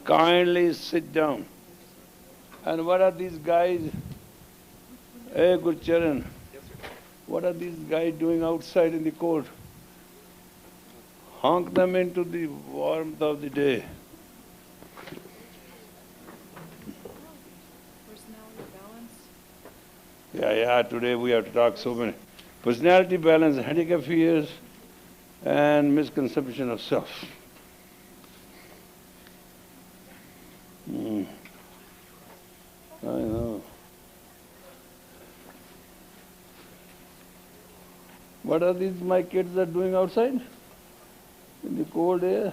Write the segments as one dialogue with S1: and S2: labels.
S1: kindly sit down. And what are these guys? Hey, Gurcharan, what are these guys doing outside in the cold? Honk them into the warmth of the day.
S2: Personality balance.
S1: Yeah, today we have to talk so many. Personality balance, handicap fears, and misconception of self. I know. What are these my kids are doing outside? In the cold air?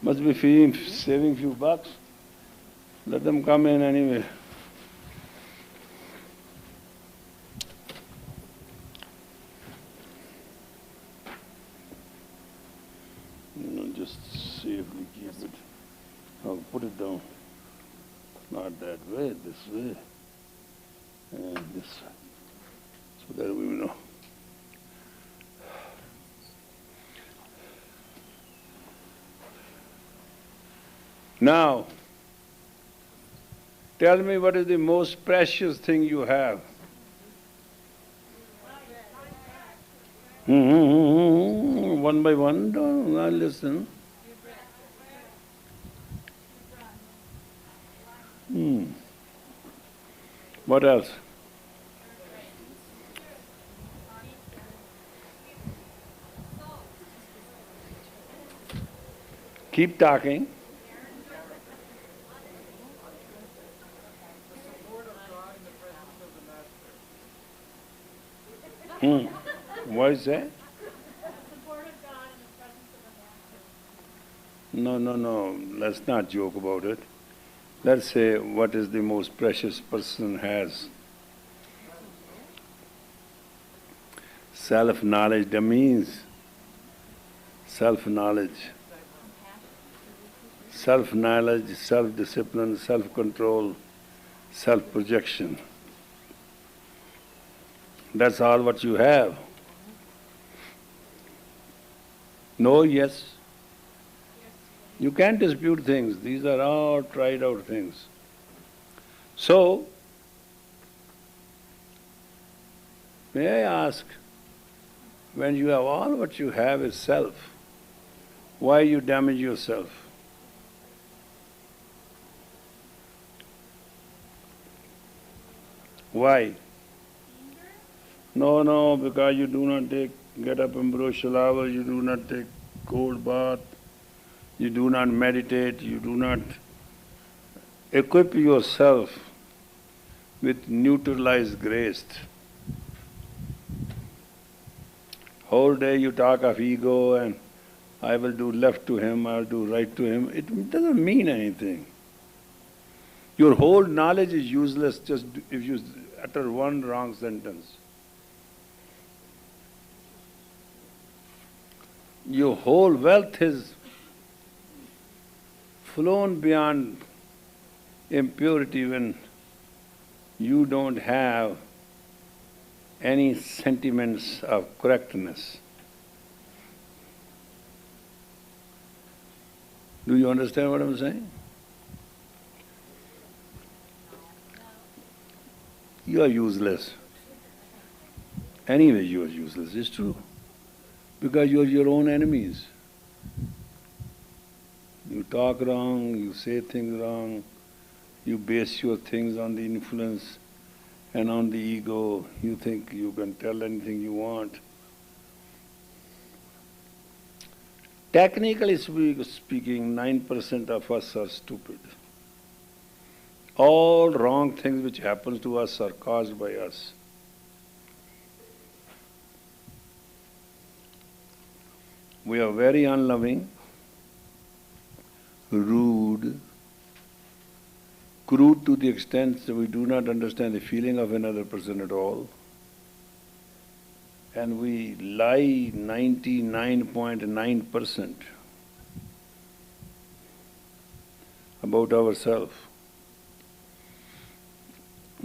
S1: Must be saving few bucks. Let them come in anyway. Just safely keep it. I'll put it down. Not that way, this way. And this way. So that we will know. Now, tell me what is the most precious thing you have? One by one, don't I listen. What else? Keep talking. Why is that? No, let's not joke about it. Let's say what is the most precious person has. Self-knowledge, that means self-knowledge, self-discipline, self-control, self-projection. That's all what you have. No, yes. You can't dispute things. These are all tried out things. So, may I ask, when you have all what you have is self, why you damage yourself? Why? No, because you do not get up and brush shower, you do not take cold bath, you do not meditate, you do not equip yourself with neutralized grace. Whole day you talk of ego and I will do left to him, I will do right to him. It doesn't mean anything. Your whole knowledge is useless just if you utter one wrong sentence. Your whole wealth is flown beyond impurity when you don't have any sentiments of correctness. Do you understand what I'm saying? You are useless. Anyway, you are useless, it's true. Because you are your own enemies. You talk wrong, you say things wrong, you base your things on the influence and on the ego. You think you can tell anything you want. Technically speaking, 9% of us are stupid. All wrong things which happen to us are caused by us. We are very unloving, rude, crude to the extent that we do not understand the feeling of another person at all. And we lie 99.9% about ourselves.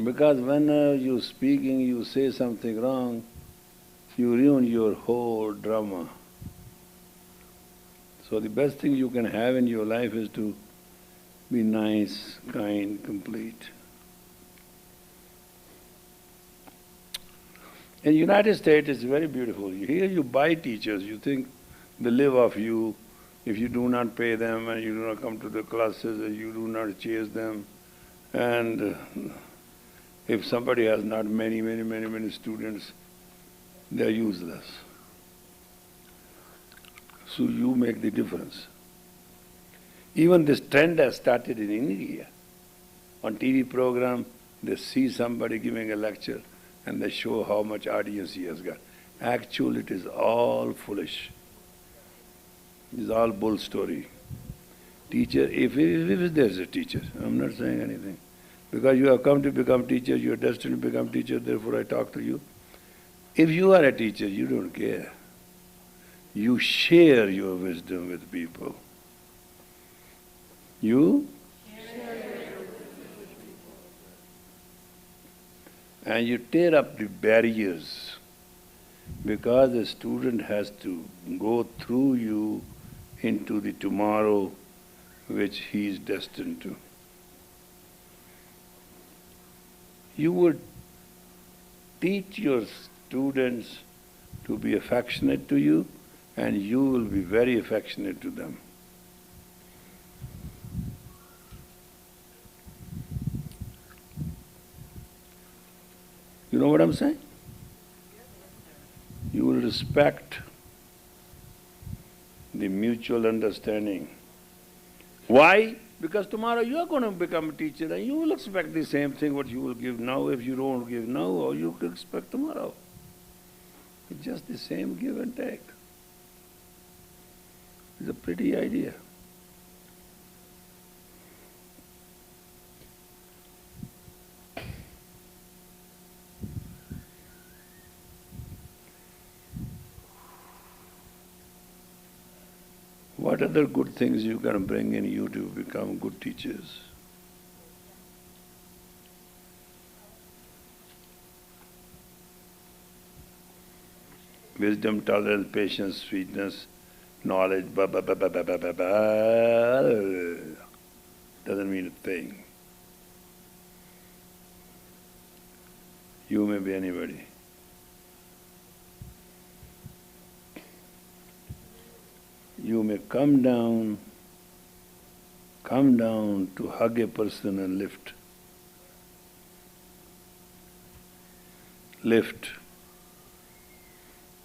S1: Because when you're speaking, you say something wrong, you ruin your whole drama. So the best thing you can have in your life is to be nice, kind, complete. In the United States, it's very beautiful. Here you buy teachers, you think they live off you. If you do not pay them and you do not come to the classes and you do not chase them, and if somebody has not many students, they are useless. So you make the difference. Even this trend has started in India. On TV program, they see somebody giving a lecture and they show how much audience he has got. Actually, it is all foolish. It is all bull story. Teacher, if there's a teacher, I'm not saying anything. Because you have come to become teacher, you are destined to become teacher, therefore I talk to you. If you are a teacher, you don't care. You share your wisdom with people. You? And you tear up the barriers because the student has to go through you into the tomorrow which he is destined to. You would teach your students to be affectionate to you, and you will be very affectionate to them. You know what I'm saying? You will respect the mutual understanding. Why? Because tomorrow you are going to become a teacher and you will expect the same thing what you will give now. If you don't give now, or you can expect tomorrow. It's just the same give and take. It's a pretty idea. What other good things you can bring in you to become good teachers? Wisdom, tolerance, patience, sweetness, knowledge, doesn't mean a thing. You may be anybody. You may come down to hug a person and lift. Lift.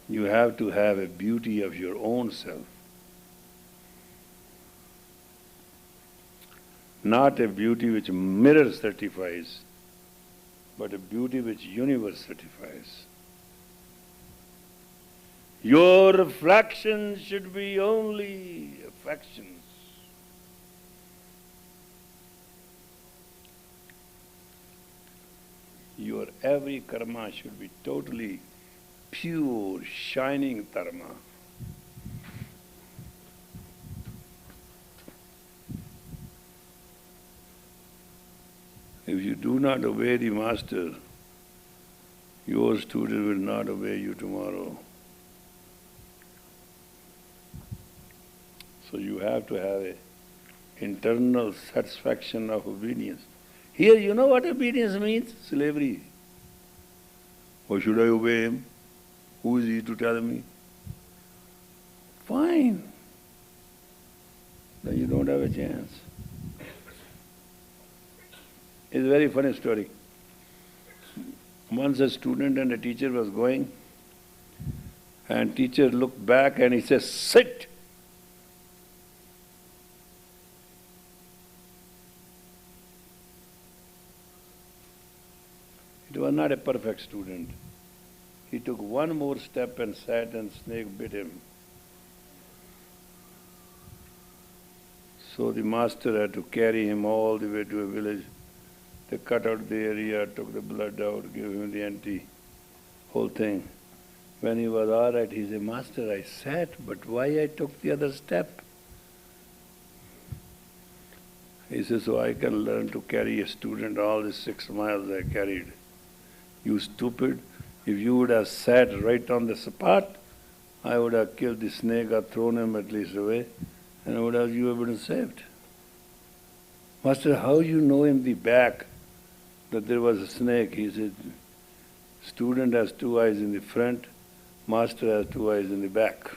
S1: You have to have a beauty of your own self. Not a beauty which mirror certifies, but a beauty which universe certifies. Your reflections should be only affections. Your every karma should be totally pure, shining dharma. If you do not obey the master, your student will not obey you tomorrow. So you have to have an internal satisfaction of obedience. Here, you know what obedience means? Slavery. Why should I obey him? Who is he to tell me? Fine. Then you don't have a chance. It's a very funny story. Once a student and a teacher was going, and teacher looked back and he says, "Sit!" It was not a perfect student. He took one more step and sat, and snake bit him. So the master had to carry him all the way to a village. They cut out the area, took the blood out, gave him the empty whole thing. When he was all right, he said, "Master, I sat, but why I took the other step?" He says, "So I can learn to carry a student all the 6 miles I carried." You stupid, if you would have sat right on the spot, I would have killed the snake or thrown him at least away. And what else you have been saved? Master, how you know in the back that there was a snake? He said, student has two eyes in the front, master has two eyes in the back.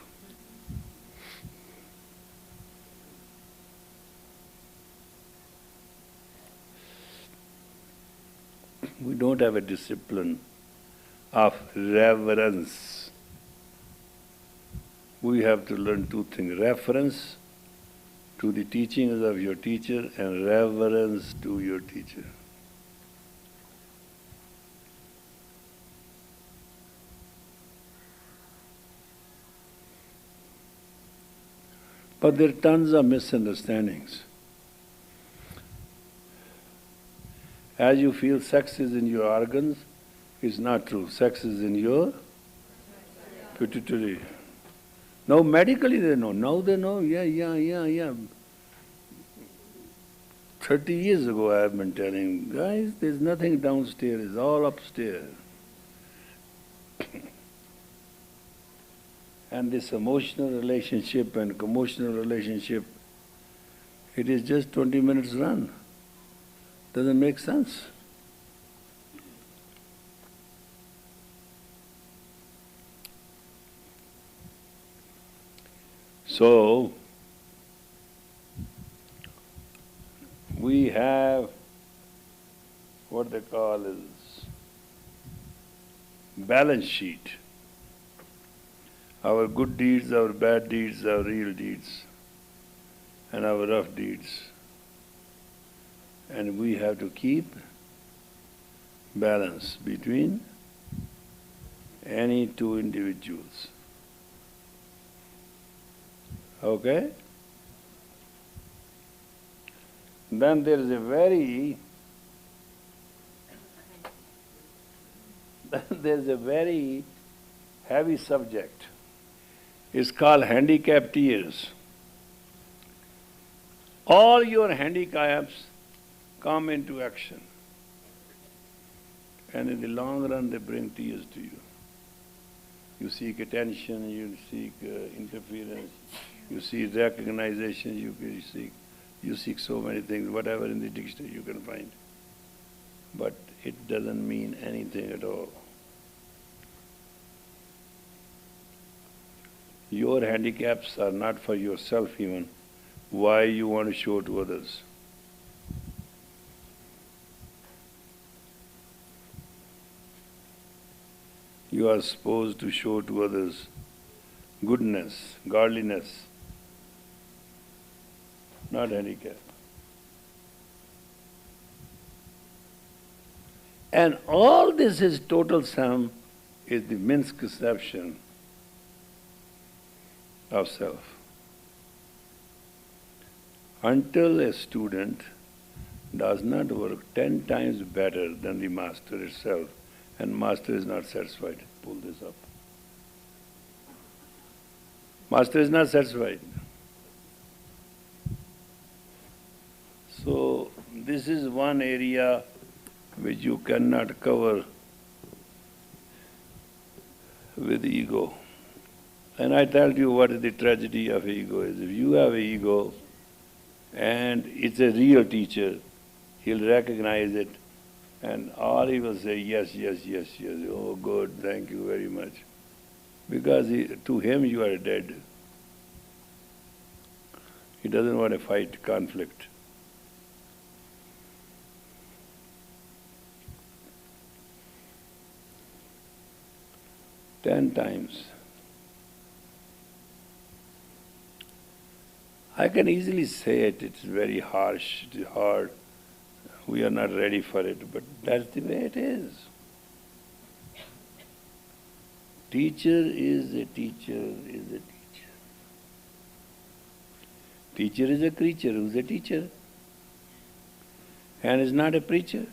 S1: We don't have a discipline of reverence. We have to learn two things: reference to the teachings of your teacher and reverence to your teacher. But there are tons of misunderstandings. As you feel sex is in your organs, it's not true. Sex is in your pituitary. Now medically they know. Now they know, yeah. 30 years ago I have been telling, guys, there's nothing downstairs, it's all upstairs. And this emotional relationship and commotional relationship, it is just 20 minutes run. Doesn't make sense. So, we have what they call is balance sheet. Our good deeds, our bad deeds, our real deeds, and our rough deeds. And we have to keep balance between any two individuals. Okay? Then there is a very heavy subject. It's called handicapped tears. All your handicaps come into action. And in the long run they bring tears to you. You seek attention, you seek interference, you seek recognition, you seek so many things, whatever in the dictionary you can find. But it doesn't mean anything at all. Your handicaps are not for yourself even. Why you want to show to others? You are supposed to show to others goodness, godliness, not handicap. And all this is total sum is the misconception of self. Until a student does not work 10 times better than the master itself, and master is not satisfied. Pull this up. Master is not satisfied. So this is one area which you cannot cover with ego. And I tell you what is the tragedy of ego is. If you have an ego and it's a real teacher, he'll recognize it and all he will say, yes. Oh, good, thank you very much. Because to him you are dead. He doesn't want to fight conflict. Ten times. I can easily say it, it's very harsh, it's hard. We are not ready for it, but that's the way it is. Teacher is a teacher is a teacher. Teacher is a creature who's a teacher and is not a preacher.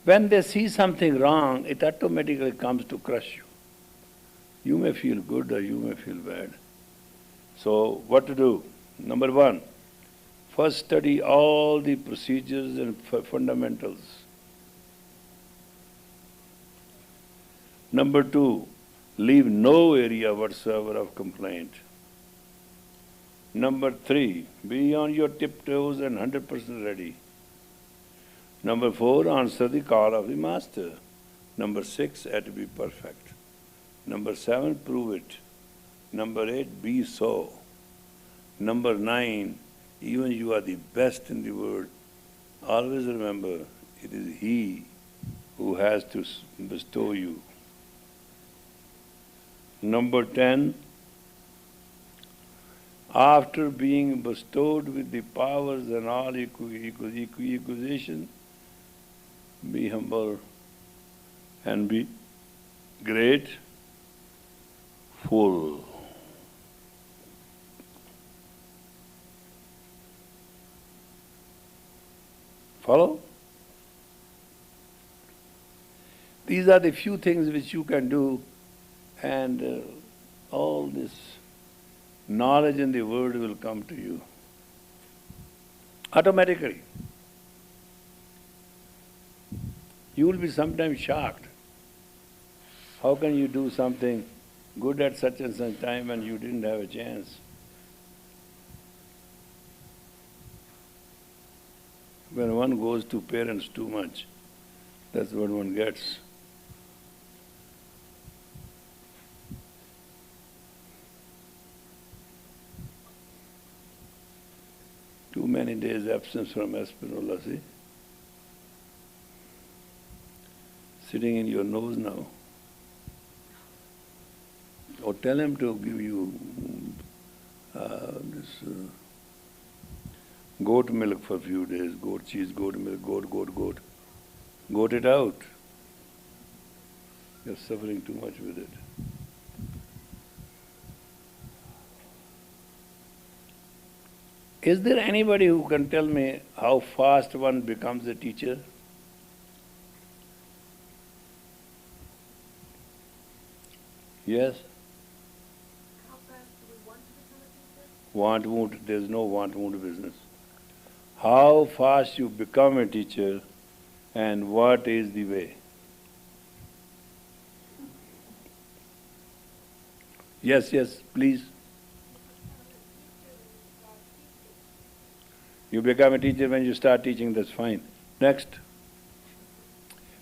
S1: When they see something wrong, it automatically comes to crush you. You may feel good or you may feel bad. So, what to do? Number one, first study all the procedures and fundamentals. Number two, Leave no area whatsoever of complaint. Number 3, be on your tiptoes and 100% ready. Number 4, answer the call of the master. Number 6, at to be perfect. Number 7, prove it. Number 8, be so. Number 9, even you are the best in the world, always remember, it is He who has to bestow you. Number 10, after being bestowed with the powers and all acquisition, be humble and be grateful. Follow? These are the few things which you can do, and all this knowledge in the world will come to you automatically. You will be sometimes shocked. How can you do something good at such and such time and you didn't have a chance? When one goes to parents too much, that's what one gets. Too many days absence from Espinola, see? Sitting in your nose now. Or tell him to give you this goat milk for a few days, goat cheese, goat milk, goat. Goat it out. You're suffering too much with it. Is there anybody who can tell me how fast one becomes a teacher? Yes?
S2: How fast do we want to become a teacher?
S1: Want, there's no want business. How fast you become a teacher and what is the way? Yes, please. You become a teacher when you start teaching, that's fine. Next.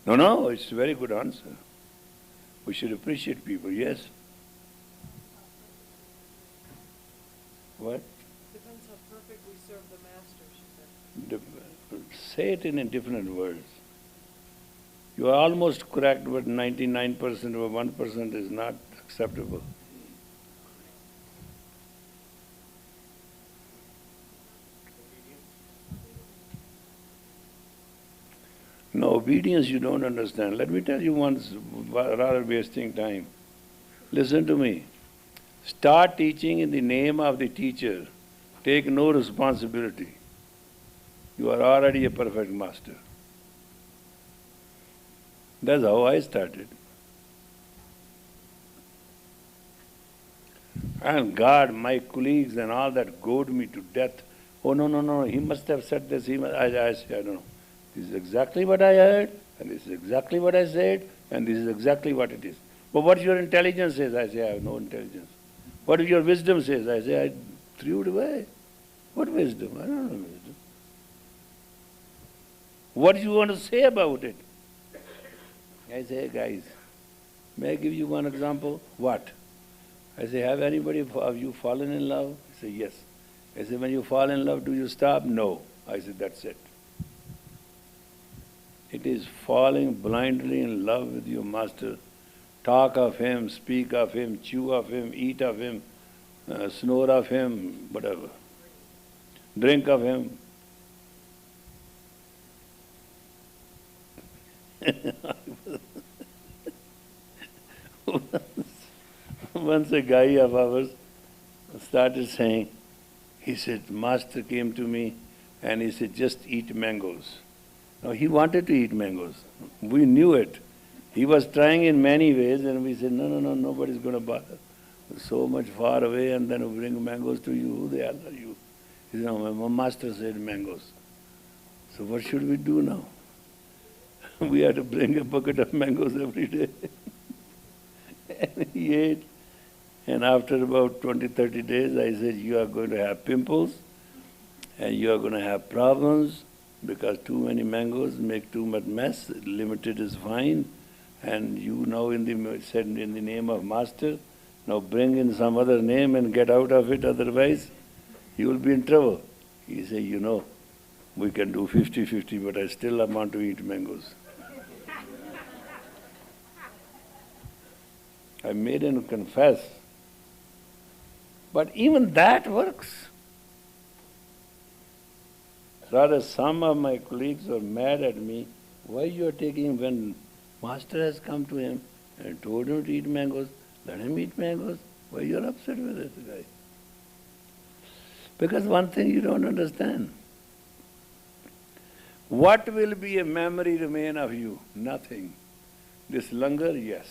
S1: No, it's a very good answer. We should appreciate people, yes? What?
S2: Depends how perfect we serve the master, she said.
S1: Say it in different words. You are almost correct, but 99% or 1% is not acceptable. No, obedience you don't understand. Let me tell you once, rather wasting time. Listen to me. Start teaching in the name of the teacher. Take no responsibility. You are already a perfect master. That's how I started. And God, my colleagues and all that goad me to death. Oh, no, he must have said this. I say, I don't know. This is exactly what I heard, and this is exactly what I said, and this is exactly what it is. But what your intelligence says? I say, I have no intelligence. What your wisdom says? I say, I threw it away. What wisdom? I don't know wisdom. What do you want to say about it? I say, guys, may I give you one example? What? I say, have anybody of you fallen in love? I say, yes. I say, when you fall in love, do you stop? No. I said, that's it. It is falling blindly in love with your master. Talk of him, speak of him, chew of him, eat of him, snore of him, whatever. Drink of him. Once a guy of ours started saying, he said, Master came to me and he said, just eat mangoes. Now he wanted to eat mangoes. We knew it. He was trying in many ways and we said, no, nobody's going to bother. So much far away and then we bring mangoes to you. Who the hell are you? He said, no, my master said mangoes. So what should we do now? We have to bring a bucket of mangoes every day. And he ate. And after about 20, 30 days, I said, you are going to have pimples and you are going to have problems because too many mangoes make too much mess. Limited is fine. And you now said in the name of master, now bring in some other name and get out of it, otherwise you will be in trouble. He said, we can do 50-50, but I still want to eat mangoes. I made him confess. But even that works. Rather, some of my colleagues are mad at me. Why you are taking, when master has come to him and told him to eat mangoes, let him eat mangoes. Why you are upset with this guy? Because one thing you don't understand. What will be a memory remain of you? Nothing. This langar, yes.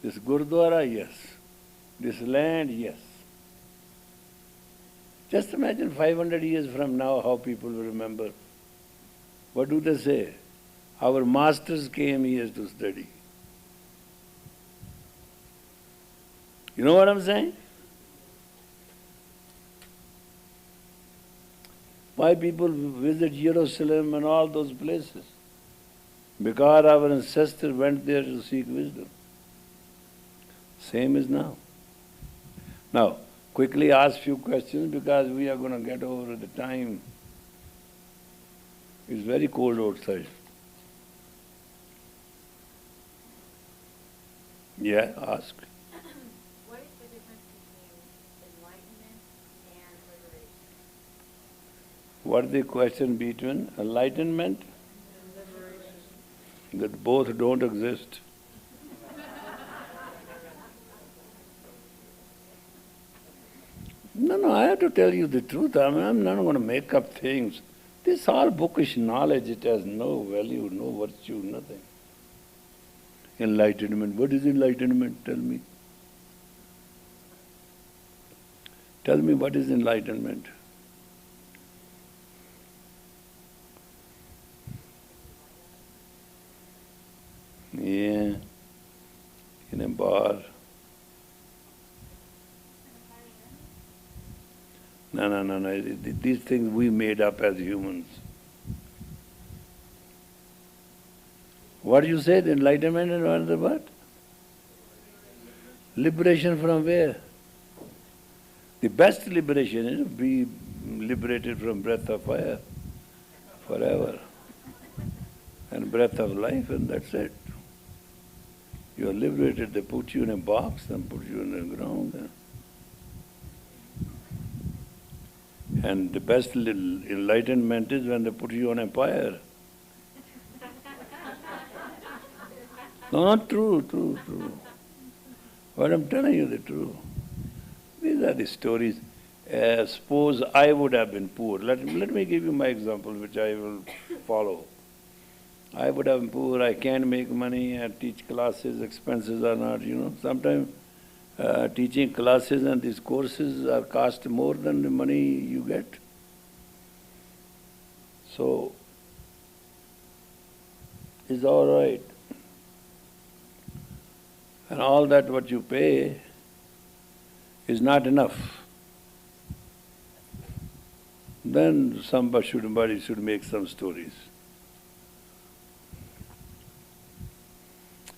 S1: This gurdwara, yes. This land, yes. Just imagine 500 years from now how people will remember. What do they say? Our masters came here to study. You know what I'm saying? Why people visit Jerusalem and all those places? Because our ancestors went there to seek wisdom. Same as now. Now, quickly ask few questions because we are going to get over the time. It's very cold outside. Yeah, ask.
S3: What is the difference between enlightenment and liberation?
S1: What is the question between enlightenment?
S2: And liberation.
S1: That both don't exist. No, I have to tell you the truth. I'm not going to make up things. This all bookish knowledge, it has no value, no virtue, nothing. Enlightenment. What is enlightenment? Tell me. Tell me what is enlightenment. Yeah, in a bar. No. These things we made up as humans. What you said, enlightenment and what the what? Liberation from where? The best liberation is to be liberated from breath of fire forever. And breath of life, and that's it. You are liberated. They put you in a box and put you in the ground. And the best enlightenment is when they put you on a pyre. No, not true. But I'm telling you the truth. These are the stories. Suppose I would have been poor. Let me give you my example, which I will follow. I would have been poor, I can't make money, I teach classes, expenses are not, Sometimes teaching classes and these courses are cost more than the money you get. So, it's all right. And all that what you pay is not enough. Then somebody should make some stories.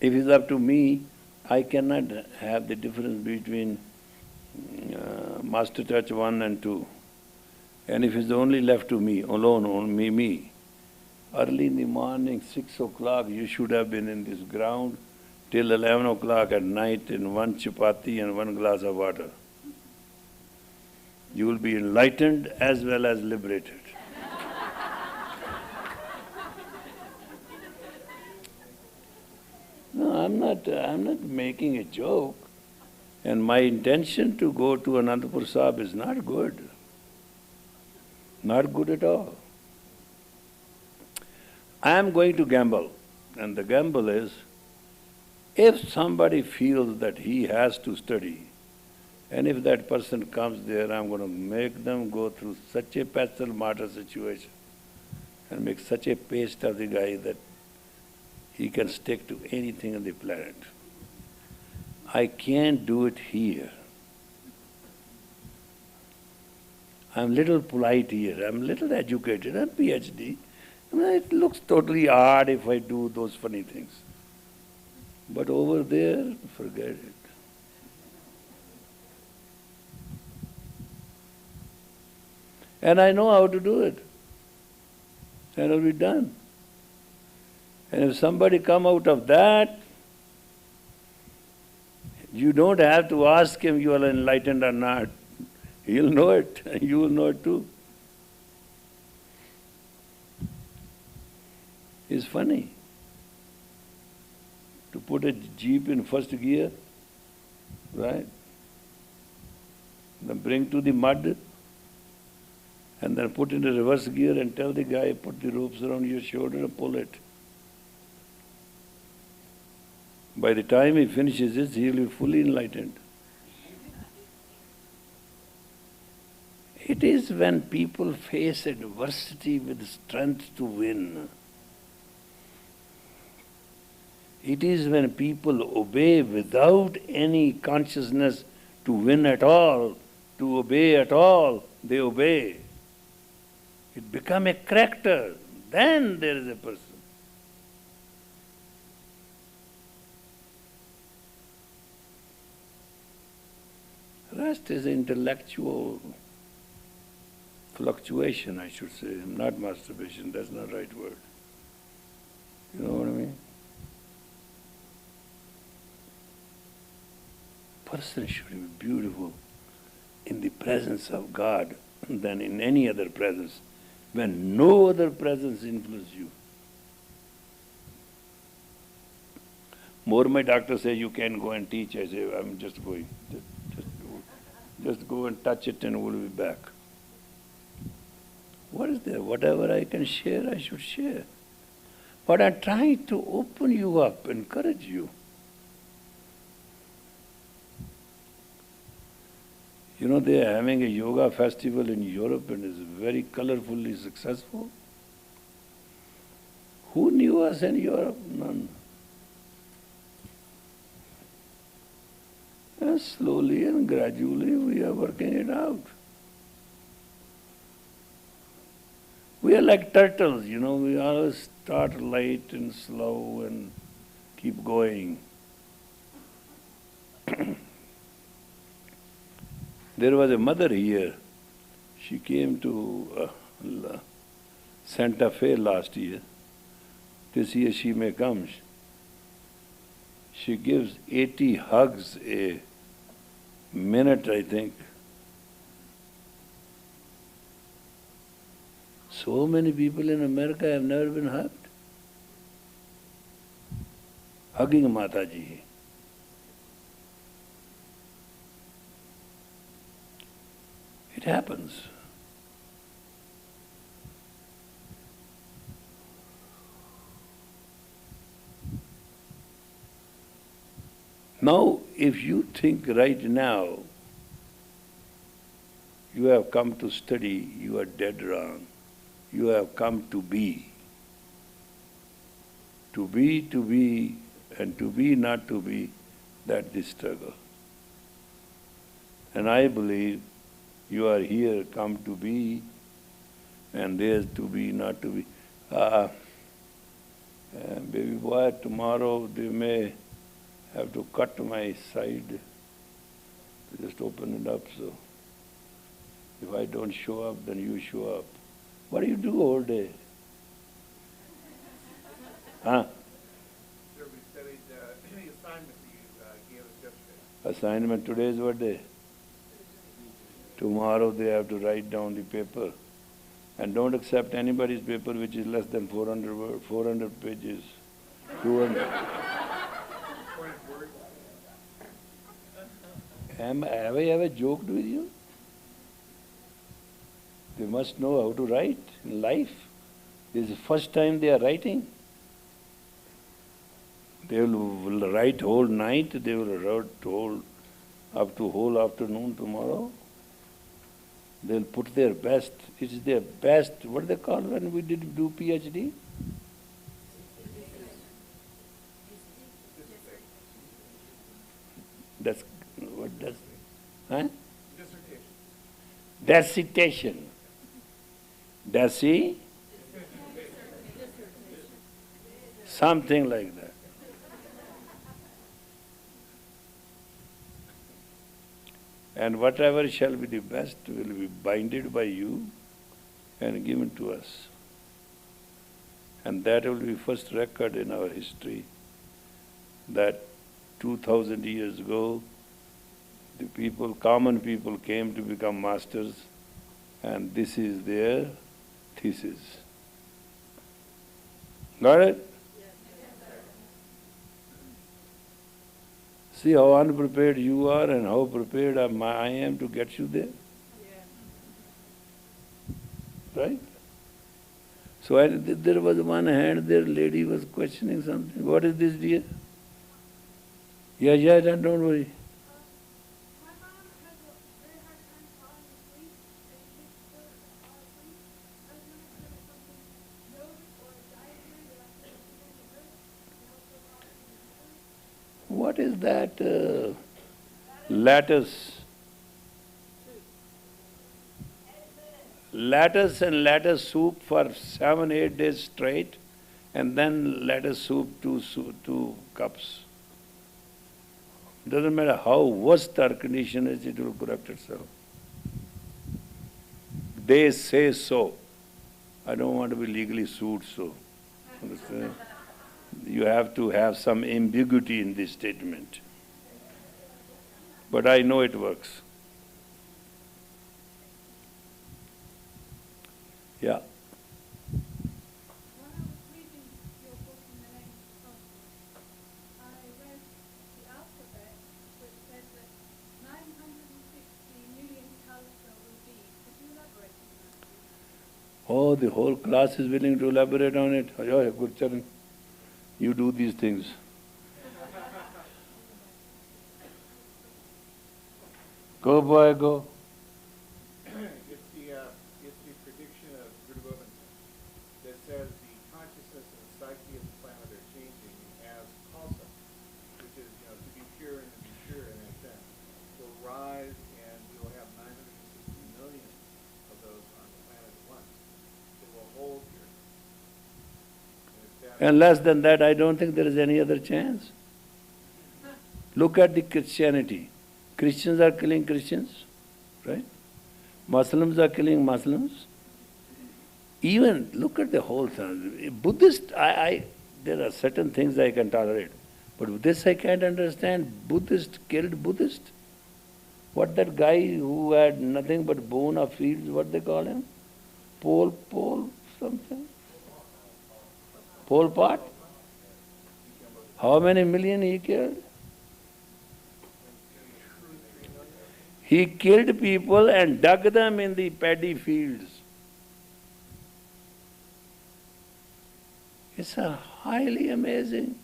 S1: If it's up to me, I cannot have the difference between Master Touch 1 and 2. And if it's only left to me, alone, only me, early in the morning, 6 o'clock, you should have been in this ground till 11 o'clock at night in one chapati and one glass of water. You will be enlightened as well as liberated. No, I'm not making a joke. And my intention to go to Anandapur Sahib is not good. Not good at all. I am going to gamble. And the gamble is, if somebody feels that he has to study, and if that person comes there, I'm going to make them go through such a pestle martyr situation and make such a paste of the guy that he can stick to anything on the planet. I can't do it here. I'm little polite here, I'm little educated, I'm PhD. I mean, it looks totally odd if I do those funny things. But over there, forget it. And I know how to do it. And it'll be done. And if somebody come out of that, you don't have to ask him you are enlightened or not. He'll know it, and you will know it too. It's funny to put a jeep in first gear, right? Then bring to the mud, and then put in a reverse gear and tell the guy, put the ropes around your shoulder and pull it. By the time he finishes it, he will be fully enlightened. It is when people face adversity with strength to win. It is when people obey without any consciousness to win at all, to obey at all, they obey. It becomes a character, then there is a person. Rest is intellectual fluctuation, I should say, not masturbation, that's not the right word. You know what I mean? Person should be beautiful in the presence of God than in any other presence, when no other presence influences you. More my doctor says you can go and teach, I say I'm just going. Just go and touch it and we'll be back. What is there? Whatever I can share, I should share. But I'm trying to open you up, encourage you. You know, they are having a yoga festival in Europe and it's very colorfully successful. Who knew us in Europe? None. And slowly and gradually we are working it out. We are like turtles, you know, we always start light and slow and keep going. There was a mother here. She came to Santa Fe last year. This year she may come. She gives 80 hugs a minute, I think. So many people in America have never been hugged. Hugging Mataji. It happens. Now, if you think right now you have come to study, you are dead wrong. You have come to be. To be, and to be, not to be, that's the struggle. And I believe you are here, come to be, and there's to be, not to be. Baby boy, tomorrow they may have to cut my side. Just open it up, so if I don't show up, then you show up. What do you do all day? Huh?
S4: Sir, we studied the assignment you gave us yesterday.
S1: Assignment today is what day? Tomorrow they have to write down the paper. And don't accept anybody's paper which is less than 400 words, 400 pages, 200. Have I ever joked with you? They must know how to write in life. This is the first time they are writing. They will write whole night, they will write up to whole afternoon tomorrow. They'll put their best. It's their best. What do they call when we did do PhD? That's what does? Huh?
S4: Dissertation.
S1: Dissertation. Something like that. And whatever shall be the best will be binded by you and given to us. And that will be first record in our history that 2000 years ago the people, common people came to become masters, and this is their thesis. Got it? See how unprepared you are and how prepared I am to get you there? Right? So there was one hand there, lady was questioning something. What is this, dear? Yeah, don't worry.
S3: My mom has a very hard time falling asleep, and she's still asleep. I was wondering if there was something yogic or dietary that I could recommend to her to help her fall asleep.
S1: What is that lattice? Lettuce and lettuce soup for 7-8 days straight, and then lettuce soup 2 cups. Doesn't matter how worst our condition is, it will correct itself. They say so. I don't want to be legally sued, so. Understand? You have to have some ambiguity in this statement. But I know it works. Yeah.
S3: When I was reading your book in the name of the Cosmos, I read the alphabet, which said that 960 million Kalsa will be. Could you elaborate on that, please?
S1: Oh, the whole class is willing to elaborate on it. Oh, good Charan. You do these things. Go, boy, go.
S4: It's the prediction of Guru Gobind that says the consciousness and the psyche of the planet are changing as Khalsa, which is, to be pure and to be sure in that sense, will rise, and we will have 960 million of those on the planet at once. It will hold here.
S1: And less than that, I don't think there is any other chance. Look at the Christianity. Christians are killing Christians, right? Muslims are killing Muslims. Even, look at the whole thing. Buddhist, there are certain things I can tolerate. But this I can't understand. Buddhist killed Buddhist. What that guy who had nothing but bone of fields, what they call him? Pol something? Pol Pot? How many million he killed? He killed people and dug them in the paddy fields. It's a highly amazing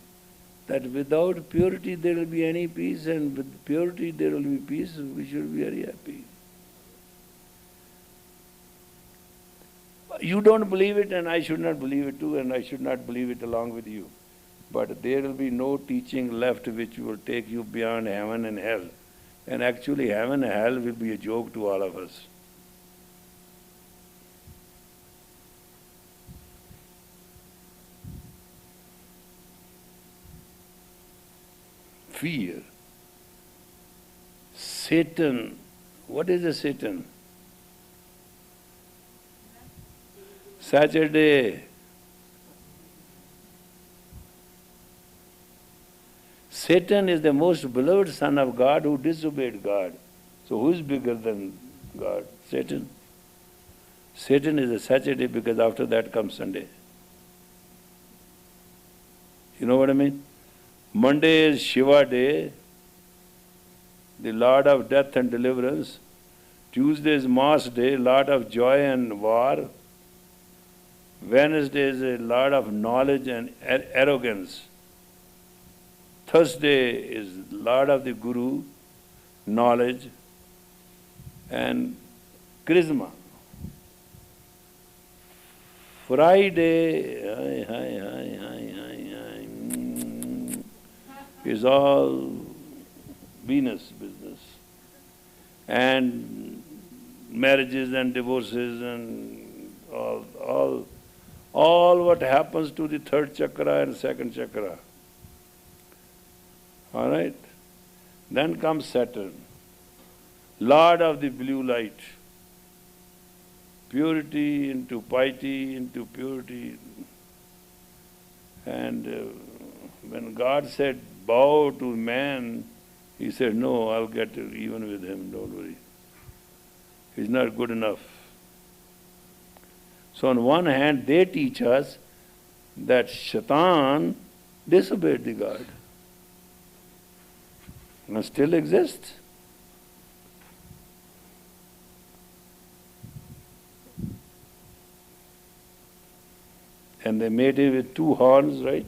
S1: that without purity there will be any peace, and with purity there will be peace. We should be very happy. You don't believe it, and I should not believe it too, and I should not believe it along with you. But there will be no teaching left which will take you beyond heaven and hell. And actually heaven and hell will be a joke to all of us. Fear. Satan. What is a Satan? Saturday. Satan is the most beloved son of God who disobeyed God. So who is bigger than God? Satan. Satan is a Saturday because after that comes Sunday. You know what I mean? Monday is Shiva day, the Lord of death and deliverance. Tuesday is Mass day, Lord of joy and war. Wednesday is a Lord of knowledge and arrogance. Thursday is Lord of the Guru, knowledge and charisma. Friday is all Venus business. And marriages and divorces and all what happens to the third chakra and second chakra. All right? Then comes Saturn, Lord of the blue light. Purity into piety, into purity. And when God said, bow to man, he said, no, I'll get even with him, don't worry. He's not good enough. So on one hand, they teach us that Shaitan disobeyed the God and still exists. And they made him with two horns, right?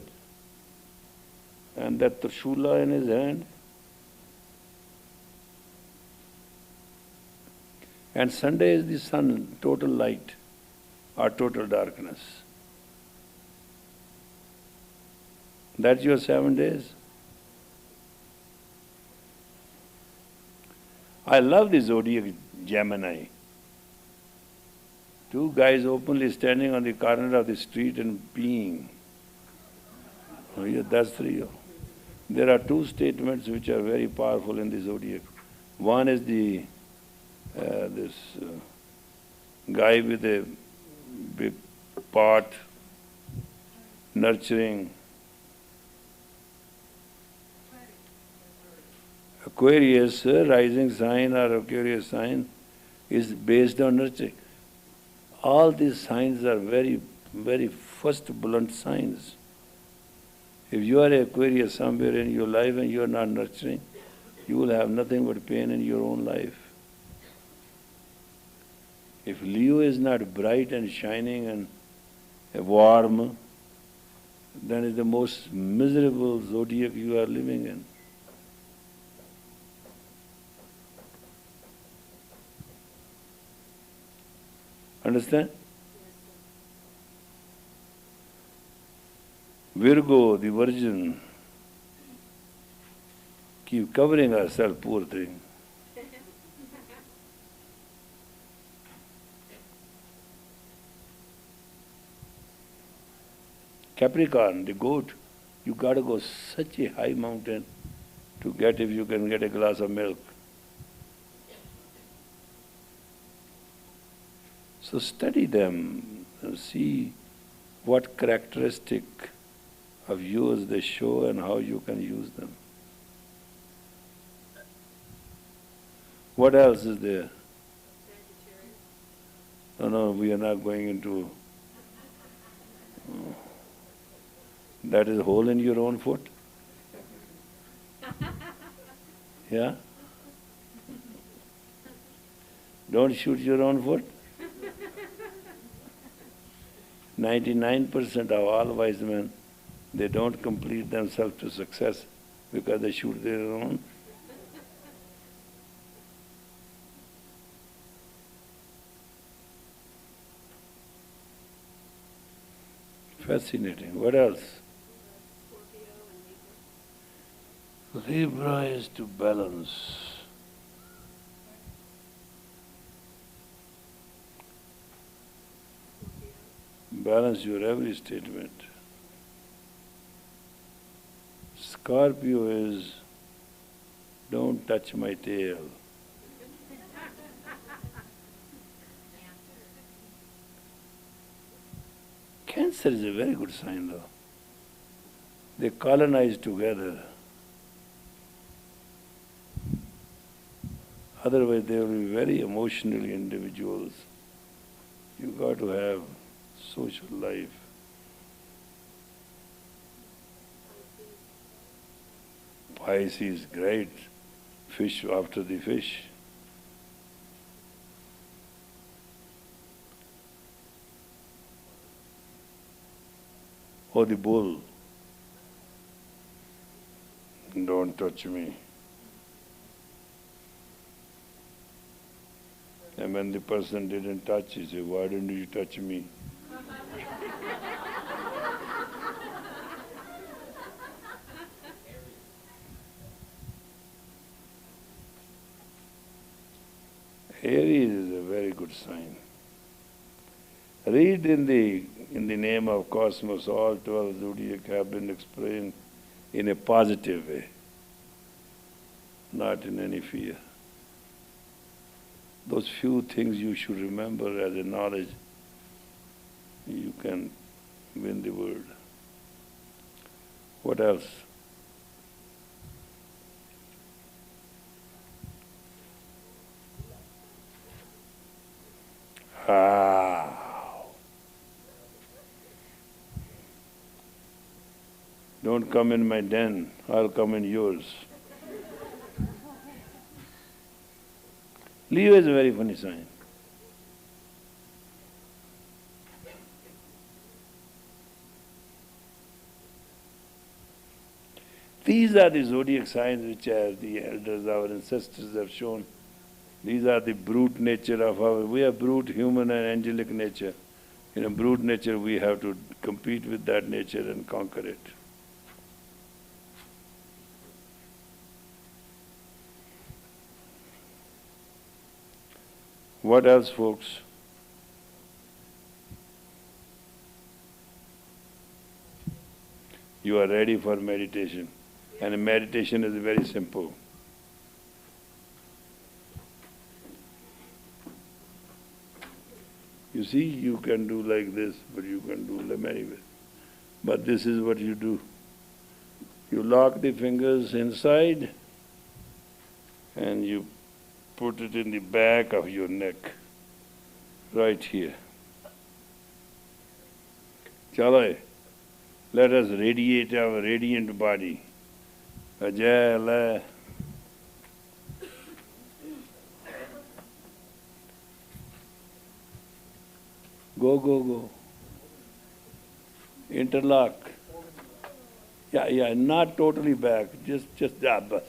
S1: And that Trishula in his hand. And Sunday is the sun, total light or total darkness. That's your 7 days. I love the zodiac Gemini. Two guys openly standing on the corner of the street and peeing. Oh, yeah, that's three. There are two statements which are very powerful in the zodiac. One is the this guy with a big pot, nurturing. Aquarius, rising sign or Aquarius sign, is based on nurturing. All these signs are very, very first blunt signs. If you are an Aquarius somewhere in your life and you are not nurturing, you will have nothing but pain in your own life. If Leo is not bright and shining and warm, then it's the most miserable zodiac you are living in. Understand? Virgo, the virgin, keep covering herself, poor thing. Capricorn, the goat, you got to go such a high mountain to get, if you can get a glass of milk. So study them and see what characteristic of yours they show and how you can use them. What else is there? No, we are not going into... That is a hole in your own foot? Yeah? Don't shoot your own foot. 99% of all wise men, they don't complete themselves to success because they shoot their own. Fascinating. What else? Libra is to balance. Balance your every statement. Scorpio is, don't touch my tail. Cancer is a very good sign though. They colonize together. Otherwise they will be very emotional individuals. You got to have social life. Pisces, great. Fish after the fish. Or the bull. Don't touch me. And when the person didn't touch, he said, why didn't you touch me? Aries is a very good sign. Read in the name of cosmos, all 12 zodiac have been explained in a positive way, not in any fear. Those few things you should remember as a knowledge, you can win the world. What else? Don't come in my den, I'll come in yours. Leo is a very funny sign. These are the zodiac signs which, as the elders, our ancestors have shown, these are the brute nature of we have brute, human and angelic nature. In a brute nature we have to compete with that nature and conquer it. What else, folks? You are ready for meditation. And meditation is very simple. You see, you can do like this, but you can do them anyway. But this is what you do. You lock the fingers inside and you put it in the back of your neck, right here. Alei, let us radiate our radiant body. Ajay, Alei. Go. Interlock. Yeah, not totally back. Just bas.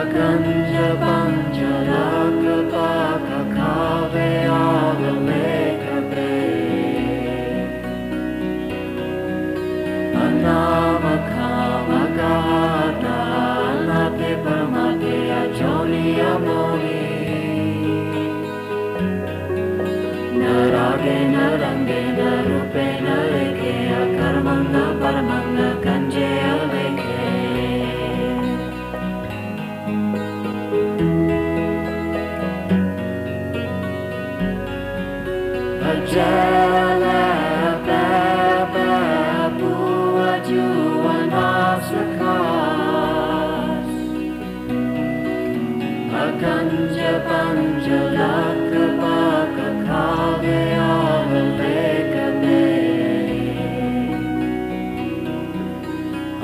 S5: Ganja Banja Laka Baka Kave Ala Naragena rangena rupena lekea karmanga paramanga kanjaya leke. Ajala baba bua juanasakas Akanja panjalaka baka kage avaleka be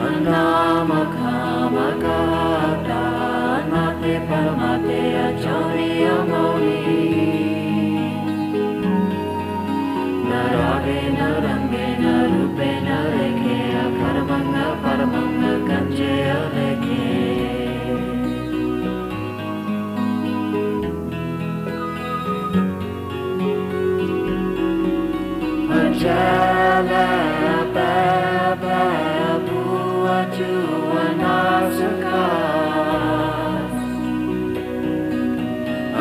S5: Anama kama gata anate paramate achoni amoni Naragena rangena rupena lekea karamanga paramanga kanjaya leke. Ajala baba bua juanasakas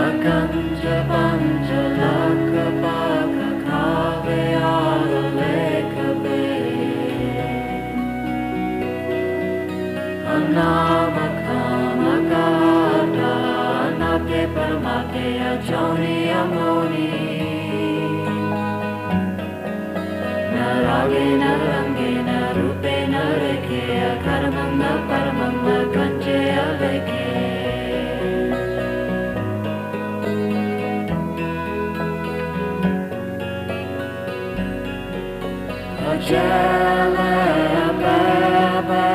S5: Akanja panjalaka baka kave avaleka be Anama kama gata anate paramate achoni amoni Naragena rangena rupena lekea karamanga paramanga kanjaya leke. Ajala baba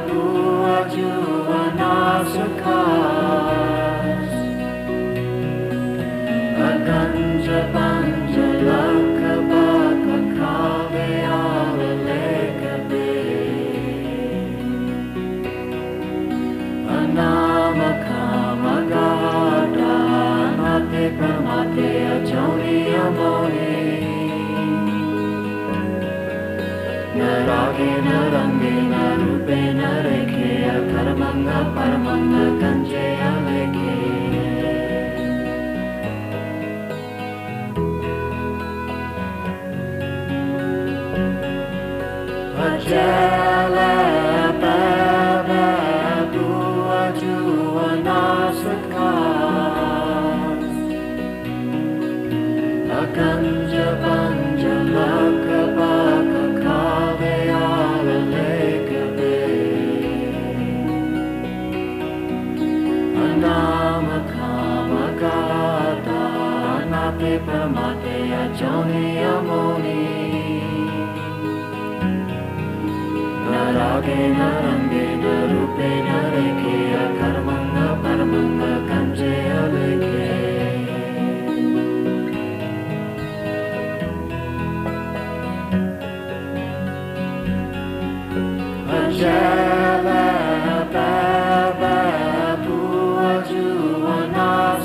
S5: bua juanasakas Aganja panjalaka baka kave avaleka be Anama kama gata anate paramate achoni amoni Naragena rangena rupena lekea karamanga paramanga kanjaya leke. Ajala baba bua juanasakas Akanja panjalaka baka kave avaleka be Anama kama gata anate paramate achoni amoni Naragena rangena rupena lekea karamanga paramanga kanjaya leke. Ajala baba bua juanasakas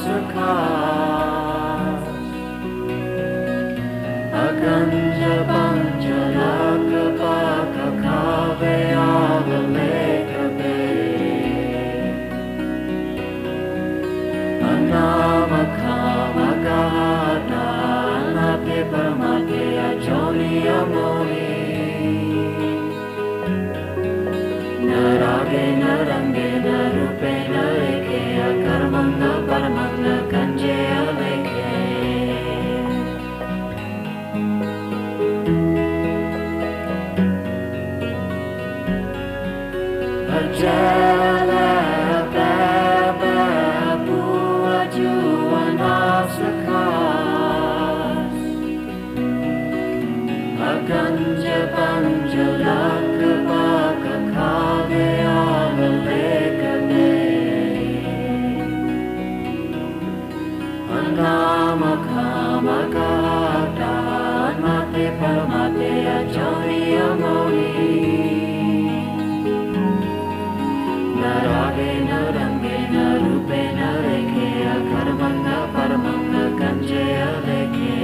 S5: Aganja panjalaka baka kave avaleka be Anama kama gata anate paramate achoni amoni Naragena rangena rupena lekea karamanga paramanga kanjaya leke. Ajala baba bua juanasakas Aganja panjalaka baka kave avaleka be Anama kama gata anate paramate achoni amoni Naragena rangena rupena lekea karamanga paramanga kanjaya leke.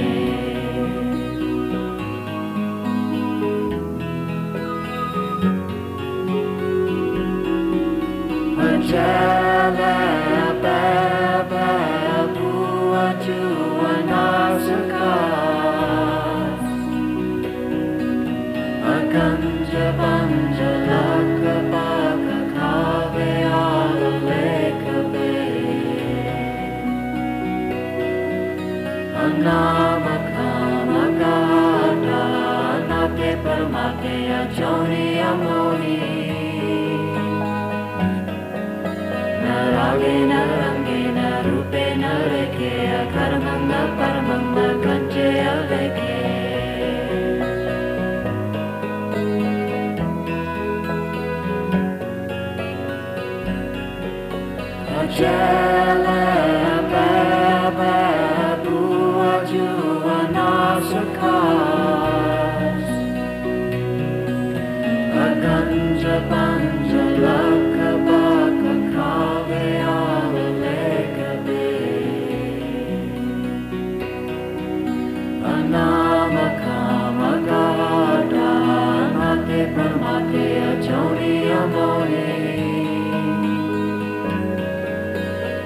S5: Ajala baba bua juanasakas Anamakhamagata Nate Paramate Ajoni Amoni Naragena Rangena Rupena Reke Akaramanga Paramanga Kanche Aleke Ajala Baba Buaju Anasakas Aganja Banja Laka Baka Kave Alekabe Anamakhamagata Nate Paramate Ajoni Amoni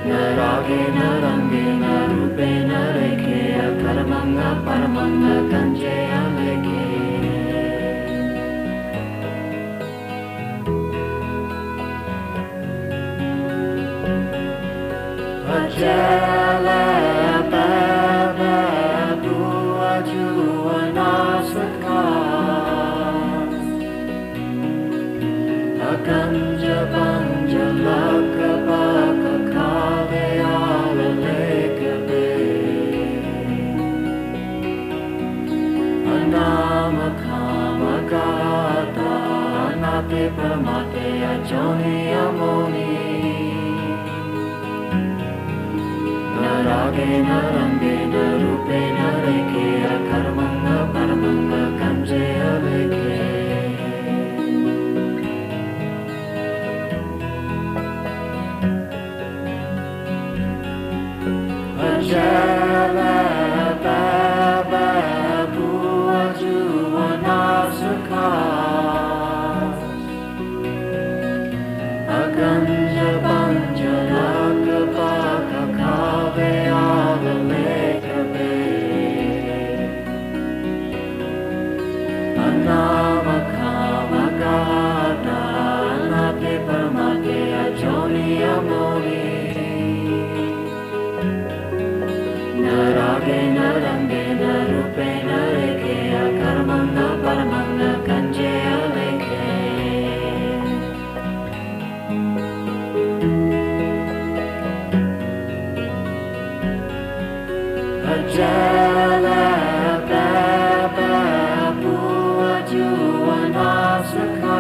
S5: Naragena Rangena Rupena Reke Akaramanga Paramanga Kanche Aleke Ajala Baba Buaju Anasakas Aganja Banja Laka Baka Kave Alekabe Anamakhamagata Nate Paramate Ajoni Amoni Naragena Rangena Rupena Reke Akaramanga Paramanga Kanche Aleke Ajala Baba Buaju Anasakas Aganja Banja Laka Baka Kave Alekabe Anamakhamagata Nate Paramate Ajoni Amoni Naragena Rangena Rupena Reke Akaramanga Paramanga Kanche Aleke Ajala Baba Buaju Anasakas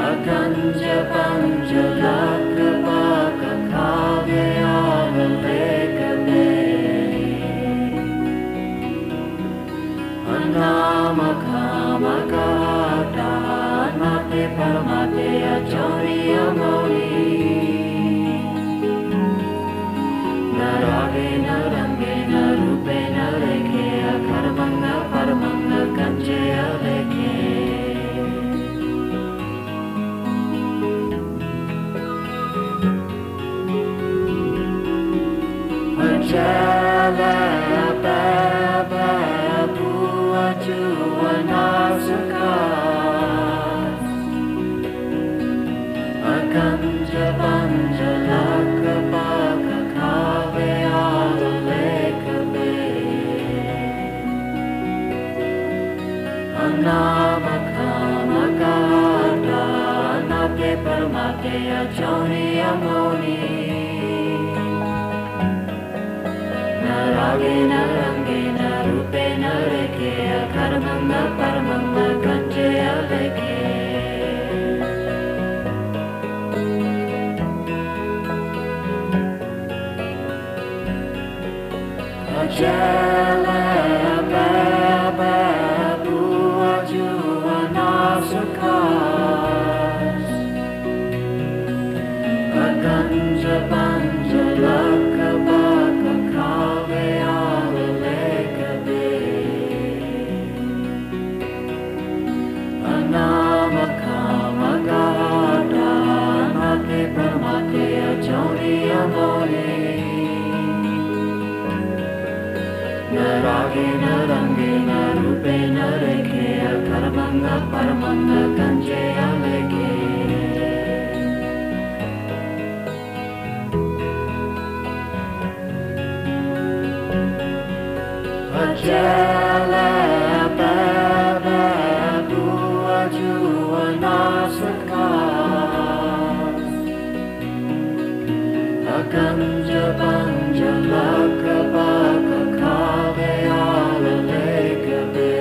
S5: Aganja Banja Laka Baka Kave Alekabe Anamakhamagata Nate Paramate Ajoni Amoni Naragena Rangena Rupena Reke Akaramanga Paramanga Kanche Aleke Ajala Baba Buaju Anasakas Aganja Banja Laka Baka Kave Alekabe Anamakhamagata Nate Paramate Ajoni Amoni Naragena Rangena Rupena Reke Akaramanga Paramanga Kanche Aleke Ajala Baba Buaju Anasakas Aganja Banja Laka Baka Kave Alekabe Anamakhamagata Nate Paramate Ajoni Amoni Naragena Rangena Rupena Reke Akaramanga Paramanga Kanche Aleke Ajala Baba Bua Jua Nasakas Akanja Panja Laka Baka Kave Ala Leka Be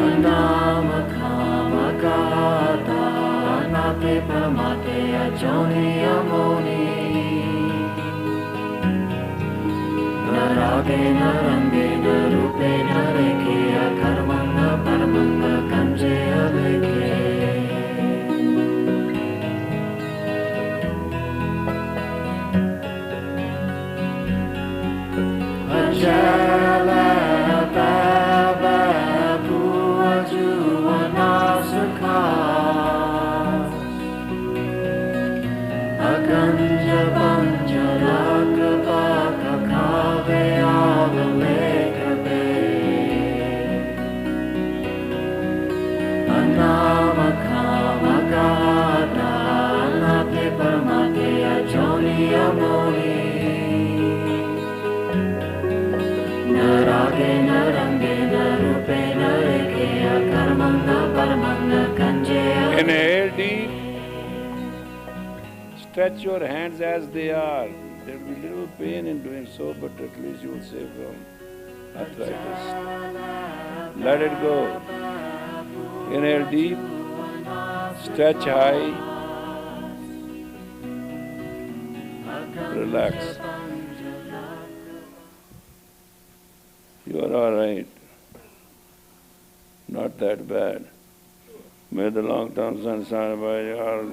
S5: Anama Kama Gata Anate Paramate Ajoni Amoni Narage Narange Narupe Nareke Akarmanga Paramanga Kanje Aleke Ajala Baba Bua Jua Nasakas Aganja Banja Laka Baka Kave Ala Leka Be Anama Kama Gata Anate Paramate Ajoni Amoni Narage Narange Narupe Nareke Akarmanga Paramanga Kanje
S1: Inhale deep. Stretch your hands as they are. There will be little pain in doing so, but at least you will save from arthritis. Let it go. Inhale deep. Stretch high. Relax. You are all right. Not that bad. May the long-term sunshine by your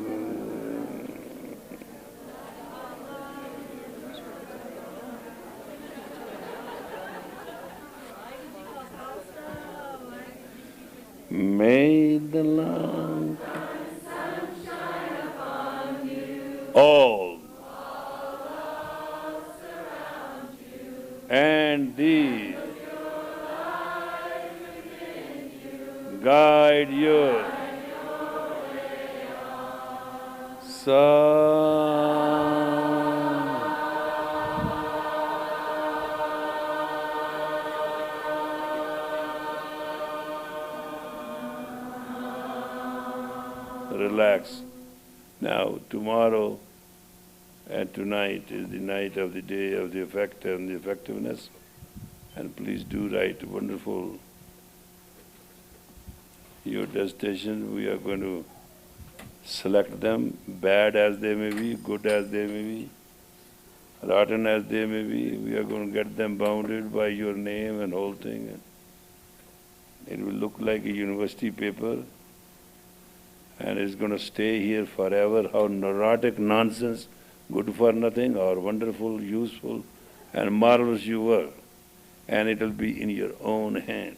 S1: May the long sunshine upon you, all surround you, and these guide you. Relax. Now, tomorrow and tonight is the night of the day of the effect and the effectiveness. And please do write wonderful your destination. We are going to select them, bad as they may be, good as they may be, rotten as they may be. We are going to get them bounded by your name and whole thing. It will look like a university paper and it's going to stay here forever. How neurotic nonsense, good for nothing, or wonderful, useful, and marvelous you were. And it will be in your own hand.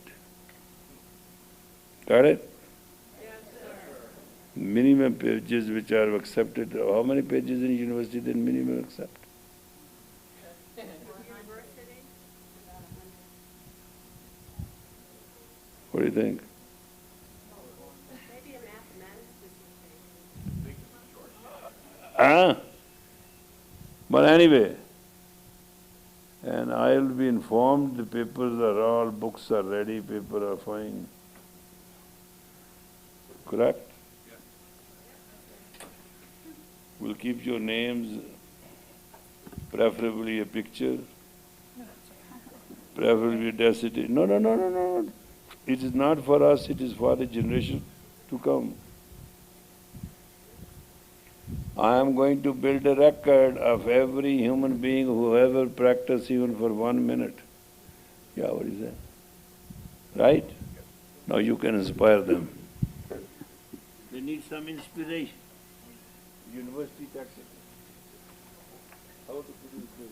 S1: Got it?
S2: Yes, sir.
S1: Minimum pages which are accepted. How many pages in university did minimum accept?
S2: University?
S1: What do you think?
S2: Maybe a mathematics dissertation.
S1: But anyway, and I will be informed, the papers are all, books are ready, papers are fine. Correct? We'll keep your names, preferably a picture, preferably a density. No. It is not for us, it is for the generation to come. I am going to build a record of every human being who ever practiced even for 1 minute. Yeah, what is that? Right? Now you can inspire them. They need some inspiration. University tactics. How to produce this?